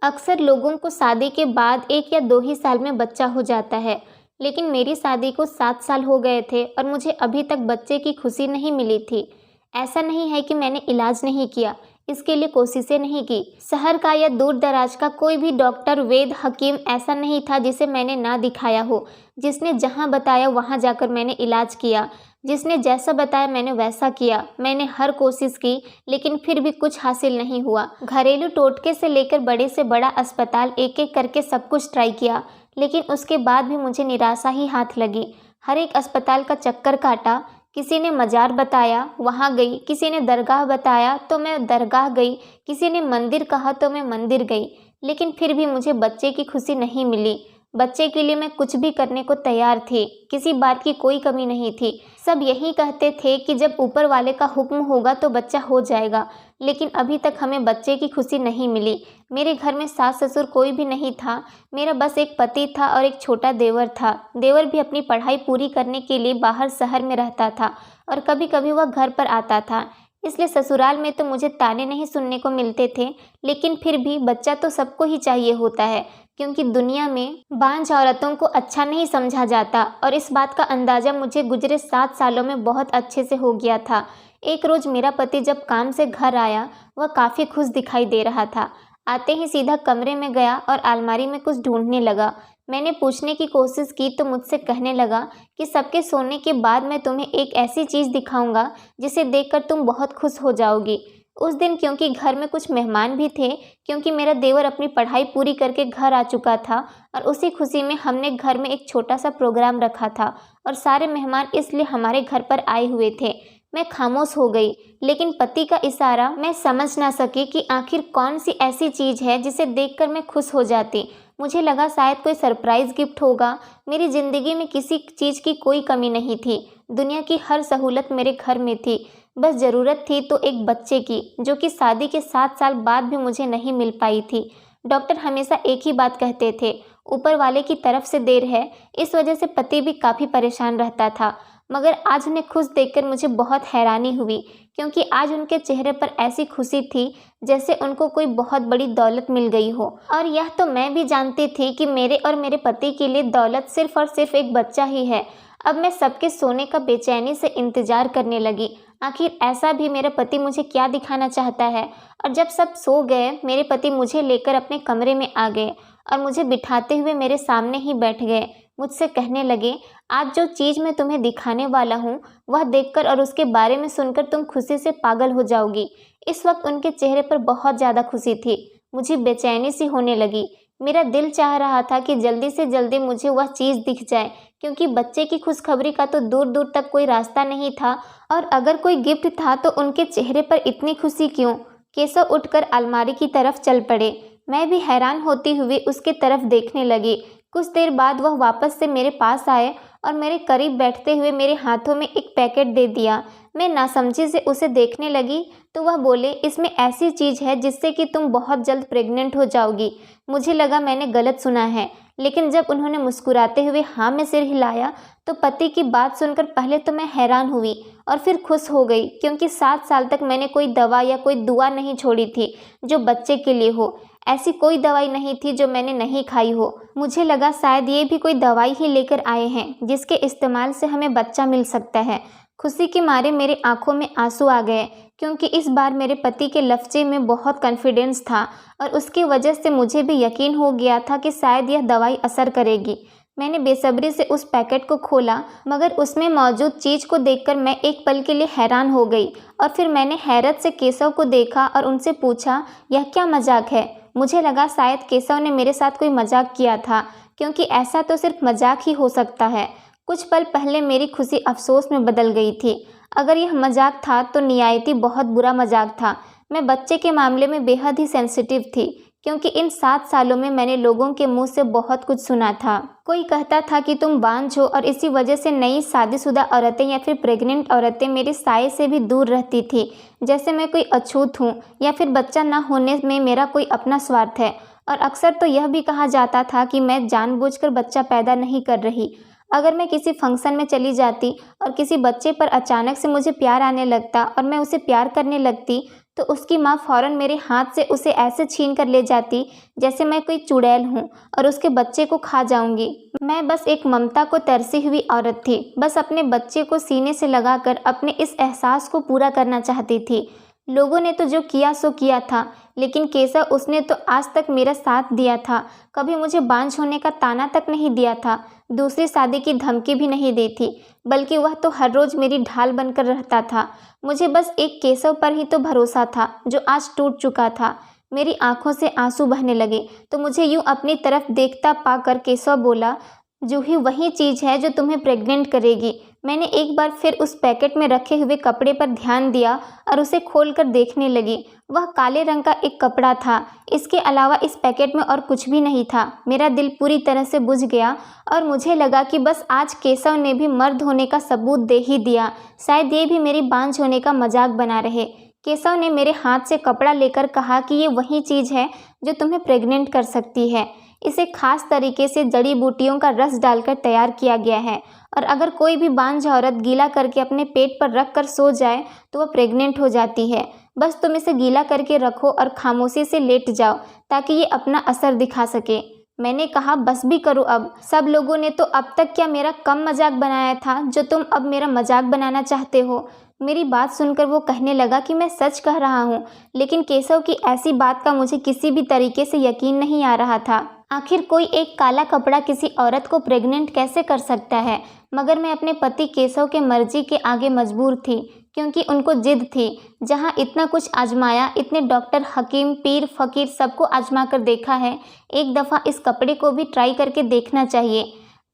अक्सर लोगों को शादी के बाद 1 या 2 ही साल में बच्चा हो जाता है, लेकिन मेरी शादी को 7 साल हो गए थे और मुझे अभी तक बच्चे की खुशी नहीं मिली थी। ऐसा नहीं है कि मैंने इलाज नहीं किया, इसके लिए कोशिशें नहीं की। शहर का या दूर-दराज का कोई भी डॉक्टर, वैद्य, हकीम ऐसा नहीं था जिसे मैंने ना दिखाया हो। जिसने जहाँ बताया वहाँ जाकर मैंने इलाज किया, जिसने जैसा बताया मैंने वैसा किया। मैंने हर कोशिश की, लेकिन फिर भी कुछ हासिल नहीं हुआ। घरेलू टोटके से लेकर बड़े से बड़ा अस्पताल एक-एक करके सब कुछ ट्राई किया, लेकिन उसके बाद भी मुझे निराशा ही हाथ लगी। हर एक अस्पताल का चक्कर काटा, किसी ने मज़ार बताया, वहाँ गई, किसी ने दरगाह बताया तो मैं दरगाह गई, किसी ने मंदिर कहा तो मैं मंदिर गई, लेकिन फिर भी मुझे बच्चे की खुशी नहीं मिली। बच्चे के लिए मैं कुछ भी करने को तैयार थी, किसी बात की कोई कमी नहीं थी। सब यही कहते थे कि जब ऊपर वाले का हुक्म होगा तो बच्चा हो जाएगा, लेकिन अभी तक हमें बच्चे की खुशी नहीं मिली। मेरे घर में सास ससुर कोई भी नहीं था, मेरा बस एक पति था और एक छोटा देवर था। देवर भी अपनी पढ़ाई पूरी करने के लिए बाहर शहर में रहता था और कभी कभी वह घर पर आता था, इसलिए ससुराल में तो मुझे ताने नहीं सुनने को मिलते थे। लेकिन फिर भी बच्चा तो सबको ही चाहिए होता है, क्योंकि दुनिया में बांझ औरतों को अच्छा नहीं समझा जाता, और इस बात का अंदाज़ा मुझे गुजरे 7 सालों में बहुत अच्छे से हो गया था। एक रोज़ मेरा पति जब काम से घर आया, वह काफ़ी खुश दिखाई दे रहा था। आते ही सीधा कमरे में गया और अलमारी में कुछ ढूंढने लगा। मैंने पूछने की कोशिश की तो मुझसे कहने लगा कि सबके सोने के बाद मैं तुम्हें एक ऐसी चीज़ दिखाऊंगा जिसे देखकर तुम बहुत खुश हो जाओगी। उस दिन क्योंकि घर में कुछ मेहमान भी थे, क्योंकि मेरा देवर अपनी पढ़ाई पूरी करके घर आ चुका था, और उसी खुशी में हमने घर में एक छोटा सा प्रोग्राम रखा था और सारे मेहमान इसलिए हमारे घर पर आए हुए थे। मैं खामोश हो गई, लेकिन पति का इशारा मैं समझ ना सकी कि आखिर कौन सी ऐसी चीज़ है जिसे देखकर मैं खुश हो जाती। मुझे लगा शायद कोई सरप्राइज़ गिफ्ट होगा। मेरी ज़िंदगी में किसी चीज़ की कोई कमी नहीं थी, दुनिया की हर सहूलत मेरे घर में थी। बस ज़रूरत थी तो एक बच्चे की, जो कि शादी के 7 साल बाद भी मुझे नहीं मिल पाई थी। डॉक्टर हमेशा एक ही बात कहते थे, ऊपर वाले की तरफ से देर है। इस वजह से पति भी काफ़ी परेशान रहता था। मगर आज उन्हें खुश देखकर मुझे बहुत हैरानी हुई, क्योंकि आज उनके चेहरे पर ऐसी खुशी थी जैसे उनको कोई बहुत बड़ी दौलत मिल गई हो। और यह तो मैं भी जानती थी कि मेरे और मेरे पति के लिए दौलत सिर्फ और सिर्फ एक बच्चा ही है। अब मैं सबके सोने का बेचैनी से इंतजार करने लगी। आखिर ऐसा भी मेरा पति मुझे क्या दिखाना चाहता है। और जब सब सो गए, मेरे पति मुझे लेकर अपने कमरे में आ गए और मुझे बिठाते हुए मेरे सामने ही बैठ गए। मुझसे कहने लगे, आज जो चीज़ मैं तुम्हें दिखाने वाला हूँ, वह देखकर और उसके बारे में सुनकर तुम खुशी से पागल हो जाओगी। इस वक्त उनके चेहरे पर बहुत ज़्यादा खुशी थी। मुझे बेचैनी सी होने लगी। मेरा दिल चाह रहा था कि जल्दी से जल्दी मुझे वह चीज़ दिख जाए, क्योंकि बच्चे की खुशखबरी का तो दूर दूर तक कोई रास्ता नहीं था, और अगर कोई गिफ्ट था तो उनके चेहरे पर इतनी खुशी क्यों। केशव उठकर अलमारी की तरफ चल पड़े। मैं भी हैरान होती हुई उसके तरफ देखने लगी। कुछ देर बाद वह वापस से मेरे पास आए और मेरे करीब बैठते हुए मेरे हाथों में एक पैकेट दे दिया। मैं नासमझी से उसे देखने लगी तो वह बोले, इसमें ऐसी चीज़ है जिससे कि तुम बहुत जल्द प्रेग्नेंट हो जाओगी। मुझे लगा मैंने गलत सुना है, लेकिन जब उन्होंने मुस्कुराते हुए हाँ में सिर हिलाया तो पति की बात सुनकर पहले तो मैं हैरान हुई और फिर खुश हो गई, क्योंकि 7 साल तक मैंने कोई दवा या कोई दुआ नहीं छोड़ी थी जो बच्चे के लिए हो। ऐसी कोई दवाई नहीं थी जो मैंने नहीं खाई हो। मुझे लगा शायद ये भी कोई दवाई ही लेकर आए हैं जिसके इस्तेमाल से हमें बच्चा मिल सकता है। खुशी के मारे मेरे आंखों में आंसू आ गए, क्योंकि इस बार मेरे पति के लफ्ज़े में बहुत कॉन्फिडेंस था और उसकी वजह से मुझे भी यकीन हो गया था कि शायद यह दवाई असर करेगी। मैंने बेसब्री से उस पैकेट को खोला, मगर उसमें मौजूद चीज़ को देखकर मैं एक पल के लिए हैरान हो गई, और फिर मैंने हैरत से केशव को देखा और उनसे पूछा, यह क्या मजाक है। मुझे लगा शायद केशव ने मेरे साथ कोई मजाक किया था, क्योंकि ऐसा तो सिर्फ मजाक ही हो सकता है। कुछ पल पहले मेरी खुशी अफसोस में बदल गई थी। अगर यह मजाक था तो निहायती बहुत बुरा मजाक था। मैं बच्चे के मामले में बेहद ही सेंसिटिव थी, क्योंकि इन 7 सालों में मैंने लोगों के मुंह से बहुत कुछ सुना था। कोई कहता था कि तुम बांझ हो और इसी वजह से नई शादीशुदा औरतें या फिर प्रेग्नेंट औरतें मेरे साये से भी दूर रहती थी, जैसे मैं कोई अछूत हूँ या फिर बच्चा ना होने में मेरा कोई अपना स्वार्थ है। और अक्सर तो यह भी कहा जाता था कि मैं जानबूझकर बच्चा पैदा नहीं कर रही। अगर मैं किसी फंक्शन में चली जाती और किसी बच्चे पर अचानक से मुझे प्यार आने लगता और मैं उसे प्यार करने लगती, तो उसकी माँ फ़ौरन मेरे हाथ से उसे ऐसे छीन कर ले जाती जैसे मैं कोई चुड़ैल हूँ और उसके बच्चे को खा जाऊंगी। मैं बस एक ममता को तरसी हुई औरत थी, बस अपने बच्चे को सीने से लगाकर अपने इस एहसास को पूरा करना चाहती थी। लोगों ने तो जो किया सो किया था, लेकिन केशव, उसने तो आज तक मेरा साथ दिया था, कभी मुझे बांझ होने का ताना तक नहीं दिया था, दूसरी शादी की धमकी भी नहीं दी थी, बल्कि वह तो हर रोज़ मेरी ढाल बनकर रहता था। मुझे बस एक केशव पर ही तो भरोसा था, जो आज टूट चुका था। मेरी आंखों से आंसू बहने लगे तो मुझे यूं अपनी तरफ देखता पाकर केशव बोला, जूही वही चीज़ है जो तुम्हें प्रेग्नेंट करेगी। मैंने एक बार फिर उस पैकेट में रखे हुए कपड़े पर ध्यान दिया और उसे खोलकर देखने लगी। वह काले रंग का एक कपड़ा था, इसके अलावा इस पैकेट में और कुछ भी नहीं था। मेरा दिल पूरी तरह से बुझ गया और मुझे लगा कि बस आज केशव ने भी मर्द होने का सबूत दे ही दिया। शायद ये भी मेरी बांझ होने का मजाक बना रहे। केशव ने मेरे हाथ से कपड़ा लेकर कहा कि ये वही चीज़ है जो तुम्हें प्रेग्नेंट कर सकती है। इसे खास तरीके से जड़ी बूटियों का रस डालकर तैयार किया गया है और अगर कोई भी बांझ औरत गीला करके अपने पेट पर रख कर सो जाए तो वह प्रेग्नेंट हो जाती है। बस तुम इसे गीला करके रखो और खामोशी से लेट जाओ ताकि ये अपना असर दिखा सके। मैंने कहा, बस भी करो अब। सब लोगों ने तो अब तक क्या मेरा कम मजाक बनाया था जो तुम अब मेरा मजाक बनाना चाहते हो। मेरी बात सुनकर वो कहने लगा कि मैं सच कह रहा हूँ, लेकिन केशव की ऐसी बात का मुझे किसी भी तरीके से यकीन नहीं आ रहा था। आखिर कोई एक काला कपड़ा किसी औरत को प्रेग्नेंट कैसे कर सकता है। मगर मैं अपने पति केशव के मर्जी के आगे मजबूर थी, क्योंकि उनको जिद थी। जहाँ इतना कुछ आजमाया, इतने डॉक्टर, हकीम, पीर, फकीर सबको आजमा कर देखा है, एक दफ़ा इस कपड़े को भी ट्राई करके देखना चाहिए।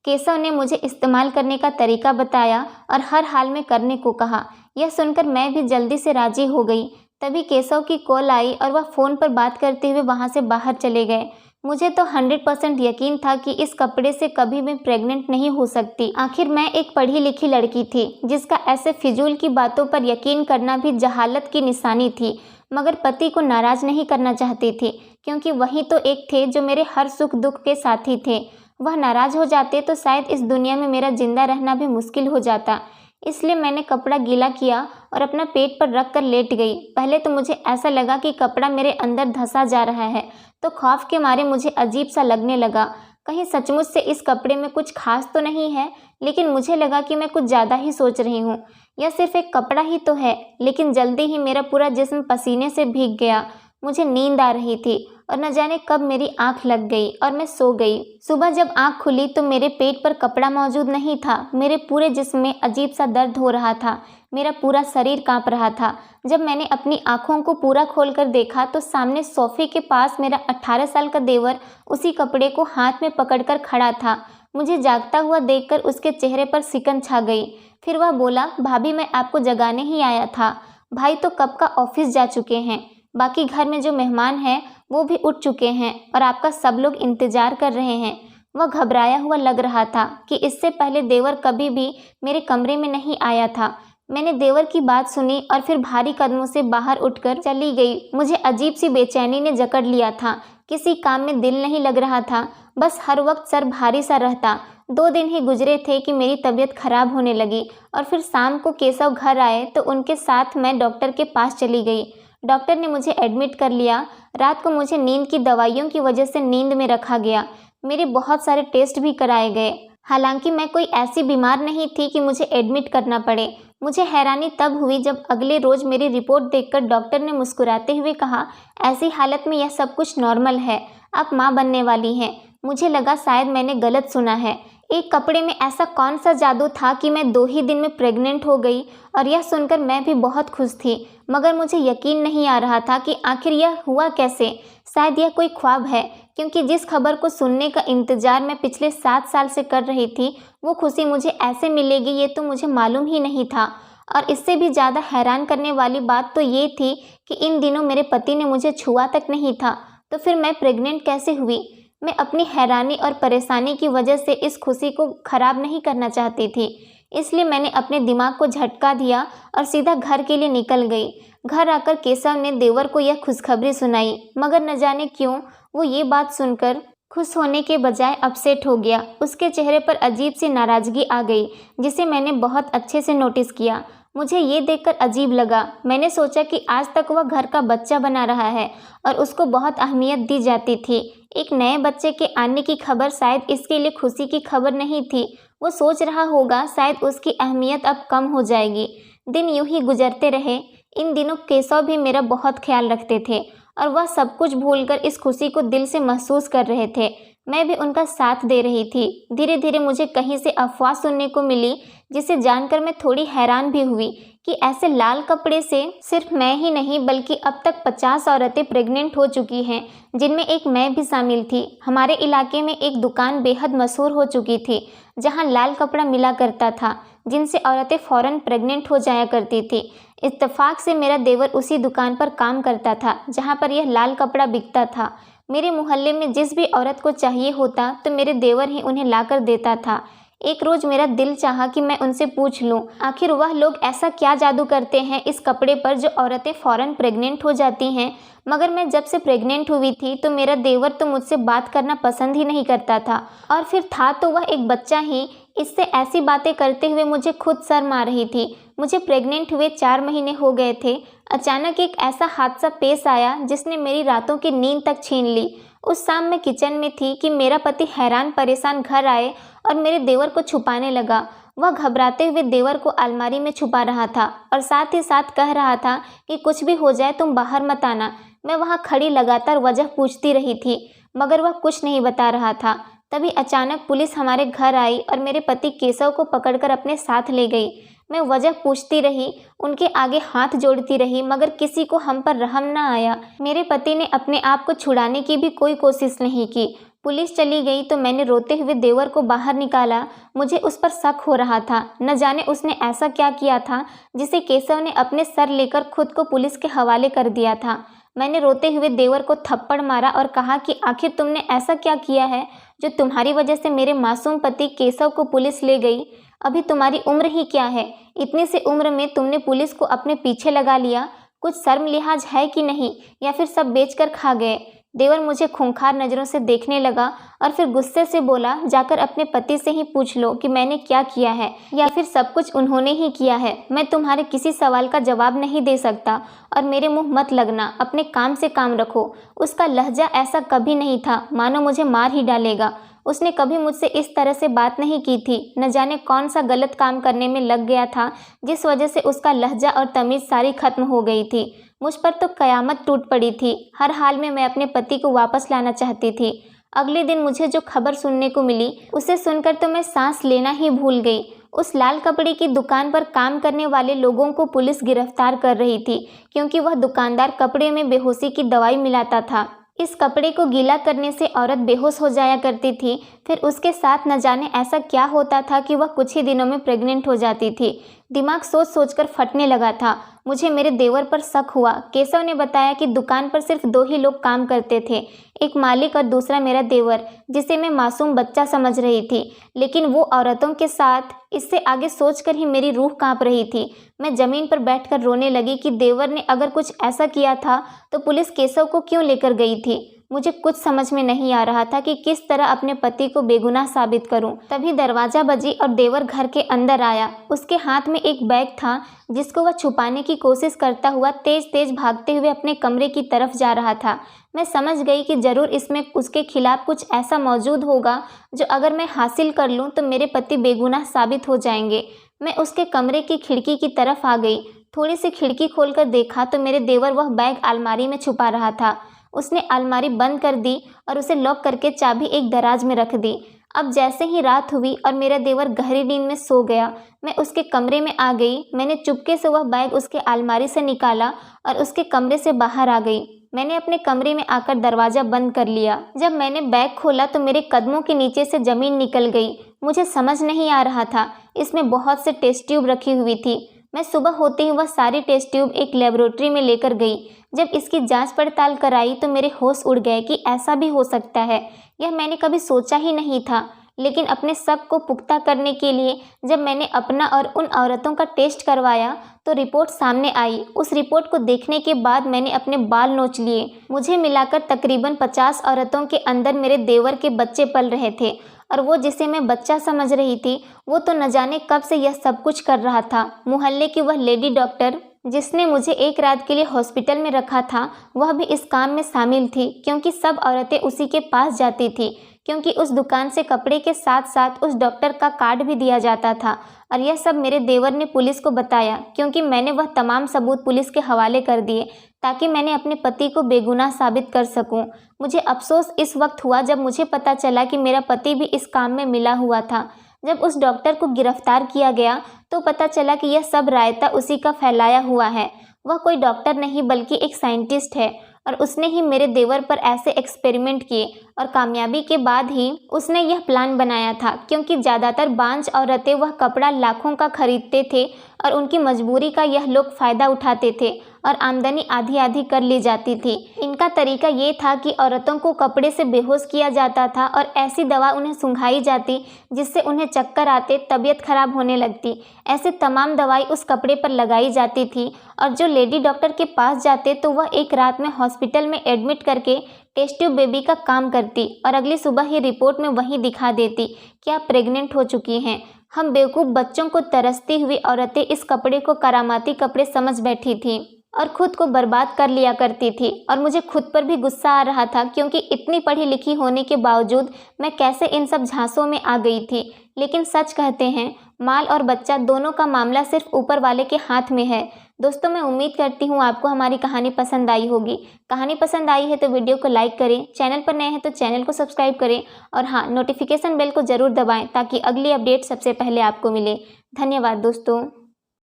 केशव ने मुझे इस्तेमाल करने का तरीका बताया और हर हाल में करने को कहा। यह सुनकर मैं भी जल्दी से राजी हो गई। तभी केशव की कॉल आई और वह फ़ोन पर बात करते हुए वहाँ से बाहर चले गए। मुझे तो 100% यकीन था कि इस कपड़े से कभी मैं प्रेग्नेंट नहीं हो सकती। आखिर मैं एक पढ़ी लिखी लड़की थी, जिसका ऐसे फिजूल की बातों पर यकीन करना भी जहालत की निशानी थी। मगर पति को नाराज़ नहीं करना चाहती थी, क्योंकि वही तो एक थे जो मेरे हर सुख दुख के साथी थे। वह नाराज़ हो जाते तो शायद इस दुनिया में मेरा जिंदा रहना भी मुश्किल हो जाता। इसलिए मैंने कपड़ा गीला किया और अपना पेट पर रख कर लेट गई। पहले तो मुझे ऐसा लगा कि कपड़ा मेरे अंदर धंसा जा रहा है, तो खौफ के मारे मुझे अजीब सा लगने लगा। कहीं सचमुच से इस कपड़े में कुछ खास तो नहीं है, लेकिन मुझे लगा कि मैं कुछ ज़्यादा ही सोच रही हूँ। यह सिर्फ एक कपड़ा ही तो है। लेकिन जल्दी ही मेरा पूरा जिस्म पसीने से भीग गया। मुझे नींद आ रही थी और न जाने कब मेरी आंख लग गई और मैं सो गई। सुबह जब आंख खुली तो मेरे पेट पर कपड़ा मौजूद नहीं था। मेरे पूरे जिस्म में अजीब सा दर्द हो रहा था। मेरा पूरा शरीर कांप रहा था। जब मैंने अपनी आंखों को पूरा खोलकर देखा तो सामने सोफे के पास मेरा 18 साल का देवर उसी कपड़े को हाथ में पकड़कर खड़ा था। मुझे जागता हुआ देखकर उसके चेहरे पर सिकन छा गई। फिर वह बोला, भाभी मैं आपको जगाने ही आया था। भाई तो कब का ऑफिस जा चुके हैं। बाकी घर में जो मेहमान हैं वो भी उठ चुके हैं और आपका सब लोग इंतज़ार कर रहे हैं। वह घबराया हुआ लग रहा था कि इससे पहले देवर कभी भी मेरे कमरे में नहीं आया था। मैंने देवर की बात सुनी और फिर भारी कदमों से बाहर उठकर चली गई। मुझे अजीब सी बेचैनी ने जकड़ लिया था। किसी काम में दिल नहीं लग रहा था। बस हर वक्त सर भारी सा रहता। 2 दिन ही गुजरे थे कि मेरी तबीयत खराब होने लगी और फिर शाम को केशव घर आए तो उनके साथ मैं डॉक्टर के पास चली गई। डॉक्टर ने मुझे एडमिट कर लिया। रात को मुझे नींद की दवाइयों की वजह से नींद में रखा गया। मेरे बहुत सारे टेस्ट भी कराए गए। हालांकि मैं कोई ऐसी बीमार नहीं थी कि मुझे एडमिट करना पड़े। मुझे हैरानी तब हुई जब अगले रोज़ मेरी रिपोर्ट देखकर डॉक्टर ने मुस्कुराते हुए कहा, ऐसी हालत में यह सब कुछ नॉर्मल है, आप माँ बनने वाली हैं। मुझे लगा शायद मैंने गलत सुना है। एक कपड़े में ऐसा कौन सा जादू था कि मैं 2 ही दिन में प्रेग्नेंट हो गई। और यह सुनकर मैं भी बहुत खुश थी, मगर मुझे यकीन नहीं आ रहा था कि आखिर यह हुआ कैसे। शायद यह कोई ख्वाब है, क्योंकि जिस खबर को सुनने का इंतज़ार मैं पिछले 7 साल से कर रही थी, वो खुशी मुझे ऐसे मिलेगी ये तो मुझे मालूम ही नहीं था। और इससे भी ज़्यादा हैरान करने वाली बात तो ये थी कि इन दिनों मेरे पति ने मुझे छुआ तक नहीं था। तो फिर मैं प्रेग्नेंट कैसे हुई। मैं अपनी हैरानी और परेशानी की वजह से इस खुशी को ख़राब नहीं करना चाहती थी। इसलिए मैंने अपने दिमाग को झटका दिया और सीधा घर के लिए निकल गई। घर आकर केशव ने देवर को यह खुशखबरी सुनाई, मगर न जाने क्यों वो ये बात सुनकर खुश होने के बजाय अपसेट हो गया। उसके चेहरे पर अजीब सी नाराज़गी आ गई, जिसे मैंने बहुत अच्छे से नोटिस किया। मुझे ये देखकर अजीब लगा। मैंने सोचा कि आज तक वह घर का बच्चा बना रहा है और उसको बहुत अहमियत दी जाती थी। एक नए बच्चे के आने की खबर शायद इसके लिए खुशी की खबर नहीं थी। वो सोच रहा होगा शायद उसकी अहमियत अब कम हो जाएगी। दिन यूं ही गुजरते रहे। इन दिनों केशव भी मेरा बहुत ख्याल रखते थे और वह सब कुछ भूलकर इस खुशी को दिल से महसूस कर रहे थे। मैं भी उनका साथ दे रही थी। धीरे धीरे मुझे कहीं से अफवाह सुनने को मिली, जिसे जानकर मैं थोड़ी हैरान भी हुई कि ऐसे लाल कपड़े से सिर्फ मैं ही नहीं बल्कि अब तक 50 औरतें प्रेग्नेंट हो चुकी हैं, जिनमें एक मैं भी शामिल थी। हमारे इलाके में एक दुकान बेहद मशहूर हो चुकी थी, जहां लाल कपड़ा मिला करता था, जिनसे औरतें फ़ौरन प्रेग्नेंट हो जाया करती थी। इत्तेफाक से मेरा देवर उसी दुकान पर काम करता था जहाँ पर यह लाल कपड़ा बिकता था। मेरे मोहल्ले में जिस भी औरत को चाहिए होता तो मेरे देवर ही उन्हें लाकर देता था। एक रोज़ मेरा दिल चाहा कि मैं उनसे पूछ लूं, आखिर वह लोग ऐसा क्या जादू करते हैं इस कपड़े पर जो औरतें फ़ौरन प्रेग्नेंट हो जाती हैं। मगर मैं जब से प्रेग्नेंट हुई थी तो मेरा देवर तो मुझसे बात करना पसंद ही नहीं करता था, और फिर था तो वह एक बच्चा ही। इससे ऐसी बातें करते हुए मुझे खुद शर्म आ रही थी। मुझे प्रेग्नेंट हुए 4 महीने हो गए थे। अचानक एक ऐसा हादसा पेश आया जिसने मेरी रातों की नींद तक छीन ली। उस शाम मैं किचन में थी कि मेरा पति हैरान परेशान घर आए और मेरे देवर को छुपाने लगा। वह घबराते हुए देवर को अलमारी में छुपा रहा था और साथ ही साथ कह रहा था कि कुछ भी हो जाए तुम बाहर मत आना। मैं वहाँ खड़ी लगातार वजह पूछती रही थी, मगर वह कुछ नहीं बता रहा था। तभी अचानक पुलिस हमारे घर आई और मेरे पति केशव को पकड़कर अपने साथ ले गई। मैं वजह पूछती रही, उनके आगे हाथ जोड़ती रही, मगर किसी को हम पर रहम न आया। मेरे पति ने अपने आप को छुड़ाने की भी कोई कोशिश नहीं की। पुलिस चली गई तो मैंने रोते हुए देवर को बाहर निकाला। मुझे उस पर शक हो रहा था। न जाने उसने ऐसा क्या किया था जिसे केशव ने अपने सर लेकर खुद को पुलिस के हवाले कर दिया था। मैंने रोते हुए देवर को थप्पड़ मारा और कहा कि आखिर तुमने ऐसा क्या किया है जो तुम्हारी वजह से मेरे मासूम पति केशव को पुलिस ले गई। अभी तुम्हारी उम्र ही क्या है, इतनी सी उम्र में तुमने पुलिस को अपने पीछे लगा लिया। कुछ शर्म लिहाज है कि नहीं, या फिर सब बेचकर खा गए। देवर मुझे खूंखार नज़रों से देखने लगा और फिर गुस्से से बोला, जाकर अपने पति से ही पूछ लो कि मैंने क्या किया है, या फिर सब कुछ उन्होंने ही किया है। मैं तुम्हारे किसी सवाल का जवाब नहीं दे सकता और मेरे मुंह मत लगना, अपने काम से काम रखो। उसका लहजा ऐसा कभी नहीं था मानो मुझे मार ही डालेगा। उसने कभी मुझसे इस तरह से बात नहीं की थी। न जाने कौन सा गलत काम करने में लग गया था जिस वजह से उसका लहजा और तमीज़ सारी खत्म हो गई थी। मुझ पर तो कयामत टूट पड़ी थी। हर हाल में मैं अपने पति को वापस लाना चाहती थी। अगले दिन मुझे जो खबर सुनने को मिली उसे सुनकर तो मैं सांस लेना ही भूल गई। उस लाल कपड़े की दुकान पर काम करने वाले लोगों को पुलिस गिरफ्तार कर रही थी, क्योंकि वह दुकानदार कपड़े में बेहोशी की दवाई मिलाता था। इस कपड़े को गीला करने से औरत बेहोश हो जाया करती थी। फिर उसके साथ न जाने ऐसा क्या होता था कि वह कुछ ही दिनों में प्रेग्नेंट हो जाती थी। दिमाग सोच सोचकर फटने लगा था। मुझे मेरे देवर पर शक हुआ। केशव ने बताया कि दुकान पर सिर्फ 2 ही लोग काम करते थे, एक मालिक और दूसरा मेरा देवर, जिसे मैं मासूम बच्चा समझ रही थी। लेकिन वो औरतों के साथ, इससे आगे सोचकर ही मेरी रूह कांप रही थी। मैं ज़मीन पर बैठकर रोने लगी कि देवर ने अगर कुछ ऐसा किया था तो पुलिस केशव को क्यों लेकर गई थी। मुझे कुछ समझ में नहीं आ रहा था कि किस तरह अपने पति को बेगुनाह साबित करूं। तभी दरवाज़ा बजी और देवर घर के अंदर आया। उसके हाथ में एक बैग था जिसको वह छुपाने की कोशिश करता हुआ तेज तेज भागते हुए अपने कमरे की तरफ जा रहा था। मैं समझ गई कि ज़रूर इसमें उसके खिलाफ कुछ ऐसा मौजूद होगा जो अगर मैं हासिल कर लूँ तो मेरे पति बेगुनाह साबित हो जाएंगे। मैं उसके कमरे की खिड़की की तरफ आ गई। थोड़ी सी खिड़की खोलकर देखा तो मेरे देवर वह बैग अलमारी में छुपा रहा था। उसने अलमारी बंद कर दी और उसे लॉक करके चाबी एक दराज में रख दी। अब जैसे ही रात हुई और मेरा देवर गहरी नींद में सो गया, मैं उसके कमरे में आ गई। मैंने चुपके से वह बैग उसके अलमारी से निकाला और उसके कमरे से बाहर आ गई। मैंने अपने कमरे में आकर दरवाज़ा बंद कर लिया। जब मैंने बैग खोला तो मेरे कदमों के नीचे से ज़मीन निकल गई। मुझे समझ नहीं आ रहा था। इसमें बहुत से टेस्ट ट्यूब रखी हुई थी। मैं सुबह होते ही वह सारी टेस्ट ट्यूब एक लेबोरेटरी में लेकर गई। जब इसकी जांच पड़ताल कराई तो मेरे होश उड़ गए कि ऐसा भी हो सकता है। यह मैंने कभी सोचा ही नहीं था। लेकिन अपने शक को पुख्ता करने के लिए जब मैंने अपना और उन औरतों का टेस्ट करवाया तो रिपोर्ट सामने आई। उस रिपोर्ट को देखने के बाद मैंने अपने बाल नोच लिए। मुझे मिलाकर तकरीबन 50 औरतों के अंदर मेरे देवर के बच्चे पल रहे थे और वो जिसे मैं बच्चा समझ रही थी वो तो न जाने कब से यह सब कुछ कर रहा था। मोहल्ले की वह लेडी डॉक्टर जिसने मुझे एक रात के लिए हॉस्पिटल में रखा था वह भी इस काम में शामिल थी, क्योंकि सब औरतें उसी के पास जाती थी, क्योंकि उस दुकान से कपड़े के साथ साथ उस डॉक्टर का कार्ड भी दिया जाता था। और यह सब मेरे देवर ने पुलिस को बताया, क्योंकि मैंने वह तमाम सबूत पुलिस के हवाले कर दिए ताकि मैंने अपने पति को बेगुनाह साबित कर सकूं। मुझे अफसोस इस वक्त हुआ जब मुझे पता चला कि मेरा पति भी इस काम में मिला हुआ था। जब उस डॉक्टर को गिरफ्तार किया गया तो पता चला कि यह सब रायता उसी का फैलाया हुआ है। वह कोई डॉक्टर नहीं बल्कि एक साइंटिस्ट है और उसने ही मेरे देवर पर ऐसे एक्सपेरिमेंट किए और कामयाबी के बाद ही उसने यह प्लान बनाया था, क्योंकि ज़्यादातर बांझ औरतें वह कपड़ा लाखों का खरीदते थे और उनकी मजबूरी का यह लोग फ़ायदा उठाते थे और आमदनी आधी आधी कर ली जाती थी। इनका तरीका ये था कि औरतों को कपड़े से बेहोश किया जाता था और ऐसी दवा उन्हें सुंघाई जाती जिससे उन्हें चक्कर आते, तबीयत खराब होने लगती। ऐसे तमाम दवाई उस कपड़े पर लगाई जाती थी और जो लेडी डॉक्टर के पास जाते तो वह एक रात में हॉस्पिटल में एडमिट करके टेस्ट ट्यूब बेबी का काम करती और अगली सुबह ही रिपोर्ट में वही दिखा देती कि आप प्रेग्नेंट हो चुकी हैं। हम बेवकूफ़ बच्चों को तरसती हुई औरतें इस कपड़े को करामाती कपड़े समझ बैठी थी और खुद को बर्बाद कर लिया करती थी। और मुझे खुद पर भी गुस्सा आ रहा था, क्योंकि इतनी पढ़ी लिखी होने के बावजूद मैं कैसे इन सब झांसों में आ गई थी। लेकिन सच कहते हैं, माल और बच्चा दोनों का मामला सिर्फ ऊपर वाले के हाथ में है। दोस्तों, मैं उम्मीद करती हूँ आपको हमारी कहानी पसंद आई होगी। कहानी पसंद आई है तो वीडियो को लाइक करें, चैनल पर नए हैं तो चैनल को सब्सक्राइब करें और हाँ, नोटिफिकेशन बेल को ज़रूर दबाएं ताकि अगली अपडेट सबसे पहले आपको मिले। धन्यवाद दोस्तों।